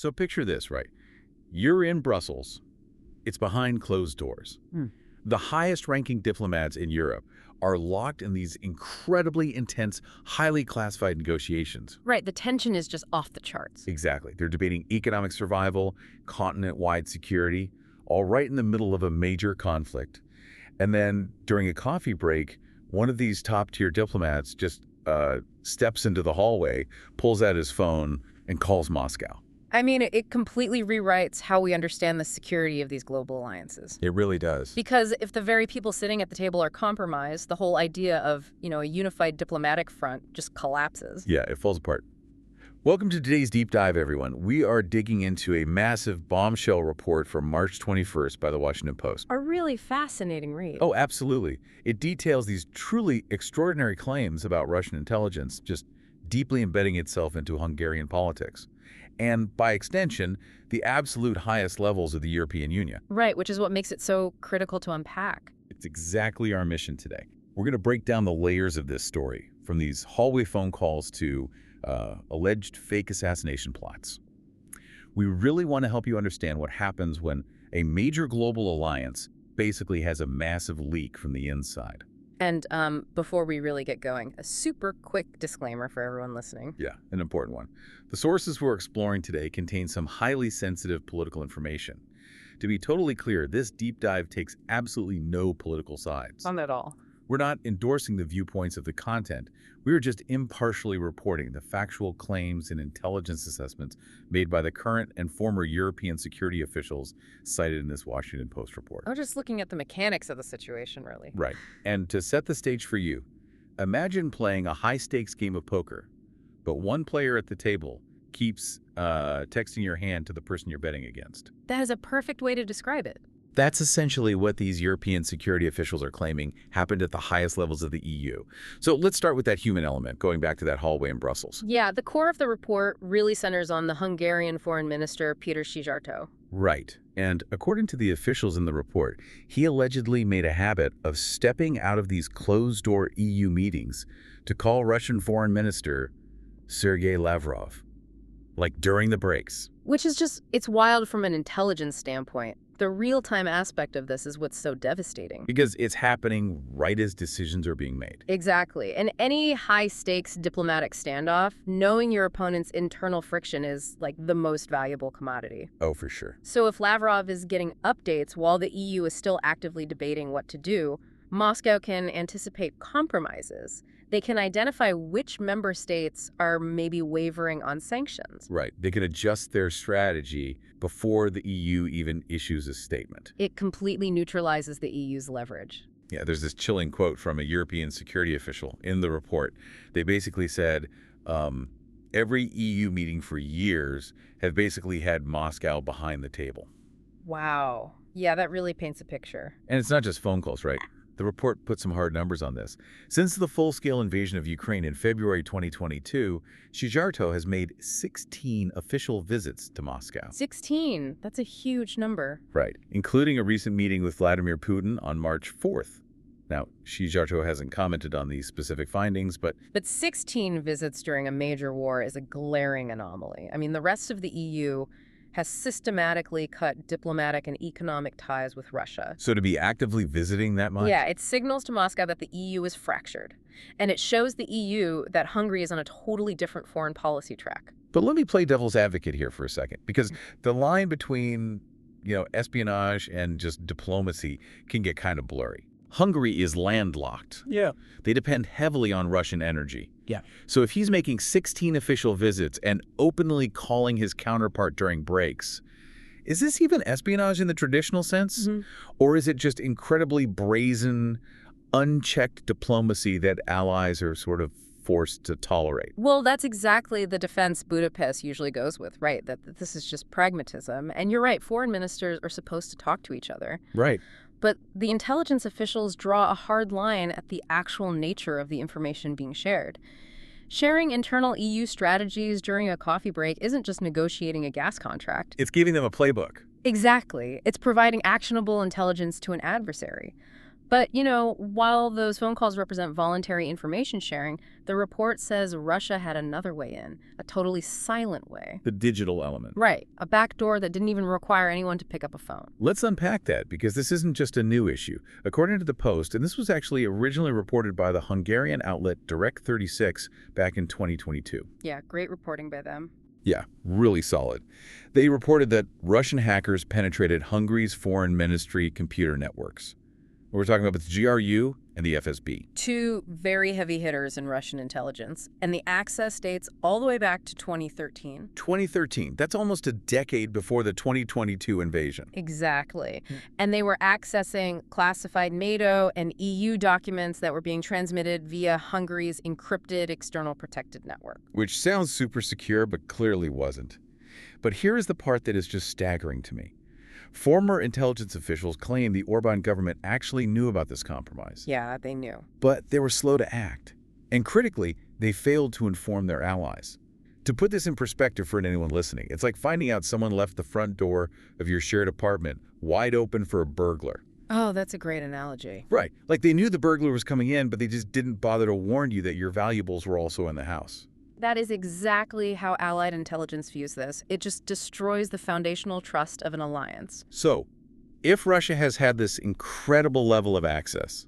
So picture this, right? You're in Brussels. It's behind closed doors. The highest-ranking diplomats in Europe are locked in these incredibly intense, highly classified negotiations. Right, the tension is just off the charts. Exactly. They're debating economic survival, continent-wide security, all right in the middle of a major conflict. And then during a coffee break, one of these top-tier diplomats just steps into the hallway, pulls out his phone, and calls Moscow. I mean, it completely rewrites how we understand the security of these global alliances. It really does. Because if the very people sitting at the table are compromised, the whole idea of, a unified diplomatic front just collapses. Yeah, it falls apart. Welcome to today's deep dive, everyone. We are digging into a massive bombshell report from March 21st by the Washington Post. A really fascinating read. Oh, absolutely. It details these truly extraordinary claims about Russian intelligence just deeply embedding itself into Hungarian politics. And by extension, the absolute highest levels of the European Union. Right, which is what makes it so critical to unpack. It's exactly our mission today. We're going to break down the layers of this story, from these hallway phone calls to alleged fake assassination plots. We really want to help you understand what happens when a major global alliance basically has a massive leak from the inside. And before we really get going, a super quick disclaimer for everyone listening. Yeah, an important one. The sources we're exploring today contain some highly sensitive political information. To be totally clear, this deep dive takes absolutely no political sides. Not at all. We're not endorsing the viewpoints of the content. We are just impartially reporting the factual claims and intelligence assessments made by the current and former European security officials cited in this Washington Post report. I'm just looking at the mechanics of the situation, really. Right. And to set the stage for you, imagine playing a high-stakes game of poker, but one player at the table keeps texting your hand to the person you're betting against. That is a perfect way to describe it. That's essentially what these European security officials are claiming happened at the highest levels of the EU. So let's start with that human element, going back to that hallway in Brussels. Yeah, the core of the report really centers on the Hungarian foreign minister, Peter Szijjártó. Right. And according to the officials in the report, he allegedly made a habit of stepping out of these closed-door EU meetings to call Russian Foreign Minister Sergei Lavrov, like during the breaks. Which is just, it's wild from an intelligence standpoint. The real-time aspect of this is what's so devastating. Because it's happening right as decisions are being made. Exactly. In any high-stakes diplomatic standoff, knowing your opponent's internal friction is like the most valuable commodity. Oh, for sure. So if Lavrov is getting updates while the EU is still actively debating what to do, Moscow can anticipate compromises. They can identify which member states are maybe wavering on sanctions. Right. They can adjust their strategy before the EU even issues a statement. It completely neutralizes the EU's leverage. Yeah, there's this chilling quote from a European security official in the report. They basically said, every EU meeting for years have basically had Moscow behind the table. Wow. Yeah, that really paints a picture. And it's not just phone calls, right? The report put some hard numbers on this. Since the full-scale invasion of Ukraine in February 2022, Szijjártó has made 16 official visits to Moscow. 16? That's a huge number. Right, including a recent meeting with Vladimir Putin on March 4th. Now, Szijjártó hasn't commented on these specific findings, but 16 visits during a major war is a glaring anomaly. I mean, the rest of the EU has systematically cut diplomatic and economic ties with Russia. So to be actively visiting that much? Yeah, it signals to Moscow that the EU is fractured. And it shows the EU that Hungary is on a totally different foreign policy track. But let me play devil's advocate here for a second, because the line between, espionage and just diplomacy can get kind of blurry. Hungary is landlocked. Yeah. They depend heavily on Russian energy. Yeah. So if he's making 16 official visits and openly calling his counterpart during breaks, is this even espionage in the traditional sense? Mm-hmm. Or is it just incredibly brazen, unchecked diplomacy that allies are sort of forced to tolerate? Well, that's exactly the defense Budapest usually goes with, right? That this is just pragmatism. And you're right, foreign ministers are supposed to talk to each other. Right. But the intelligence officials draw a hard line at the actual nature of the information being shared. Sharing internal EU strategies during a coffee break isn't just negotiating a gas contract. It's giving them a playbook. Exactly. It's providing actionable intelligence to an adversary. But, while those phone calls represent voluntary information sharing, the report says Russia had another way in, a totally silent way. The digital element. Right, a back door that didn't even require anyone to pick up a phone. Let's unpack that, because this isn't just a new issue. According to the Post, and this was actually originally reported by the Hungarian outlet Direct36 back in 2022. Yeah, great reporting by them. Yeah, really solid. They reported that Russian hackers penetrated Hungary's foreign ministry computer networks. We're talking about the GRU and the FSB. Two very heavy hitters in Russian intelligence, and the access dates all the way back to 2013. 2013, that's almost a decade before the 2022 invasion. Exactly. And they were accessing classified NATO and EU documents that were being transmitted via Hungary's encrypted external protected network. Which sounds super secure, but clearly wasn't. But here is the part that is just staggering to me. Former intelligence officials claim the Orban government actually knew about this compromise. Yeah, they knew. But they were slow to act. And critically, they failed to inform their allies. To put this in perspective for anyone listening, it's like finding out someone left the front door of your shared apartment wide open for a burglar. Oh, that's a great analogy. Right. Like they knew the burglar was coming in, but they just didn't bother to warn you that your valuables were also in the house. That is exactly how Allied intelligence views this. It just destroys the foundational trust of an alliance. So, if Russia has had this incredible level of access,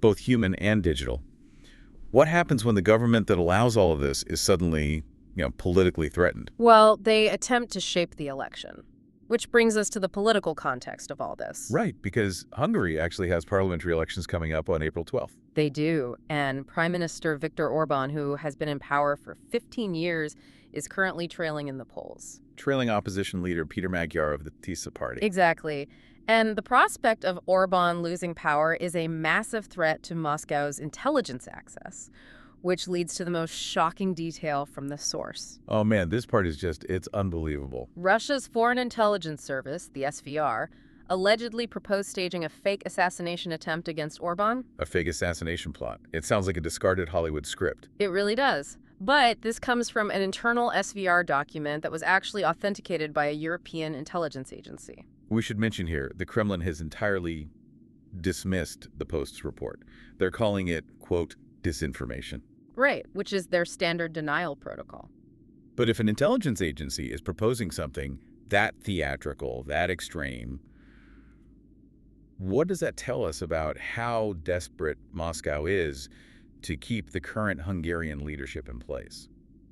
both human and digital, what happens when the government that allows all of this is suddenly, politically threatened? Well, they attempt to shape the election, which brings us to the political context of all this. Right, because Hungary actually has parliamentary elections coming up on April 12th. They do, and Prime Minister Viktor Orban, who has been in power for 15 years, is currently trailing in the polls. Trailing opposition leader Peter Magyar of the TISA party. Exactly. And the prospect of Orban losing power is a massive threat to Moscow's intelligence access, which leads to the most shocking detail from the source. Oh man, this part is it's unbelievable. Russia's Foreign Intelligence Service, the SVR, allegedly proposed staging a fake assassination attempt against Orban. A fake assassination plot. It sounds like a discarded Hollywood script. It really does. But this comes from an internal SVR document that was actually authenticated by a European intelligence agency. We should mention here, the Kremlin has entirely dismissed the Post's report. They're calling it, quote, disinformation. Right, which is their standard denial protocol. But if an intelligence agency is proposing something that theatrical, that extreme, what does that tell us about how desperate Moscow is to keep the current Hungarian leadership in place?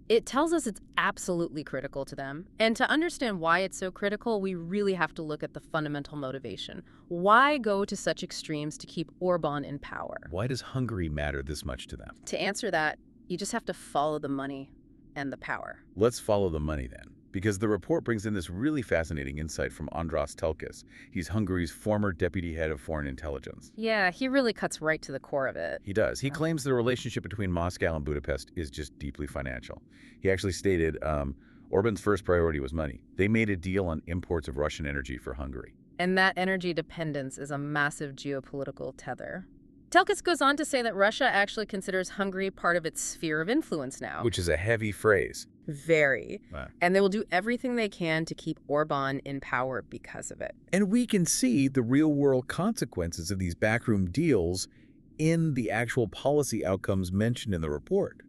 It tells us it's absolutely critical to them. And to understand why it's so critical, we really have to look at the fundamental motivation. Why go to such extremes to keep Orban in power? Why does Hungary matter this much to them? To answer that, you just have to follow the money and the power. Let's follow the money then, because the report brings in this really fascinating insight from András Telkis. He's Hungary's former deputy head of foreign intelligence. Yeah, he really cuts right to the core of it. He does. He claims the relationship between Moscow and Budapest is just deeply financial. He actually stated Orban's first priority was money. They made a deal on imports of Russian energy for Hungary. And that energy dependence is a massive geopolitical tether. Telkis goes on to say that Russia actually considers Hungary part of its sphere of influence now. Which is a heavy phrase. Very. Wow. And they will do everything they can to keep Orban in power because of it. And we can see the real-world consequences of these backroom deals in the actual policy outcomes mentioned in the report.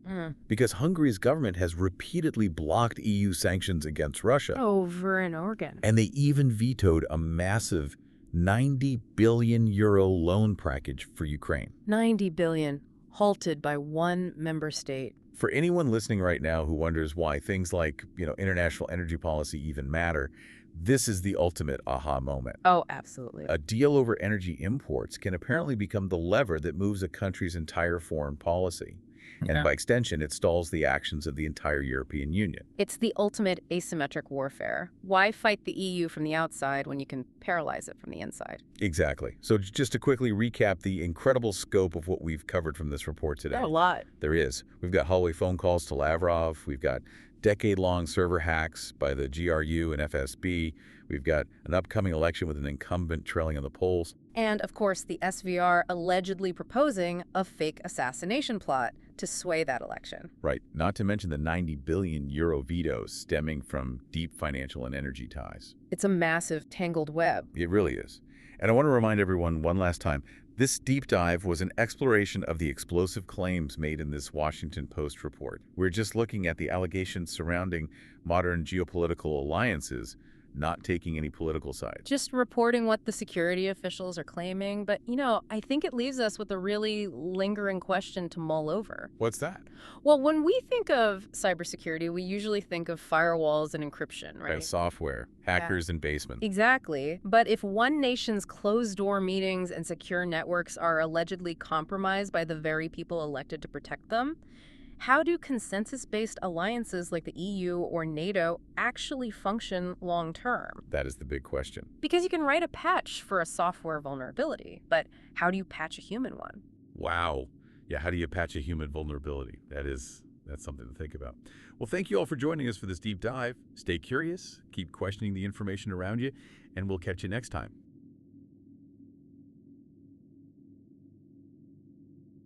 Because Hungary's government has repeatedly blocked EU sanctions against Russia. Over and over again. And they even vetoed a massive 90 billion euro loan package for Ukraine. 90 billion, halted by one member state. For anyone listening right now who wonders why things like, international energy policy even matter, this is the ultimate aha moment. Oh, absolutely. A deal over energy imports can apparently become the lever that moves a country's entire foreign policy. And by extension, it stalls the actions of the entire European Union. It's the ultimate asymmetric warfare. Why fight the EU from the outside when you can paralyze it from the inside? Exactly. So just to quickly recap the incredible scope of what we've covered from this report today. There's a lot. There is. We've got hallway phone calls to Lavrov. We've got decade-long server hacks by the GRU and FSB. We've got an upcoming election with an incumbent trailing in the polls. And, of course, the SVR allegedly proposing a fake assassination plot to sway that election. Right. Not to mention the 90 billion euro vetoes stemming from deep financial and energy ties. It's a massive tangled web. It really is. And I want to remind everyone one last time, this deep dive was an exploration of the explosive claims made in this Washington Post report. We're just looking at the allegations surrounding modern geopolitical alliances, not taking any political sides. Just reporting what the security officials are claiming, but, I think it leaves us with a really lingering question to mull over. What's that? Well, when we think of cybersecurity, we usually think of firewalls and encryption, right? Software, hackers in basements. Exactly. But if one nation's closed-door meetings and secure networks are allegedly compromised by the very people elected to protect them, how do consensus-based alliances like the EU or NATO actually function long-term? That is the big question. Because you can write a patch for a software vulnerability, but how do you patch a human one? Wow. Yeah, how do you patch a human vulnerability? That's something to think about. Well, thank you all for joining us for this deep dive. Stay curious, keep questioning the information around you, and we'll catch you next time.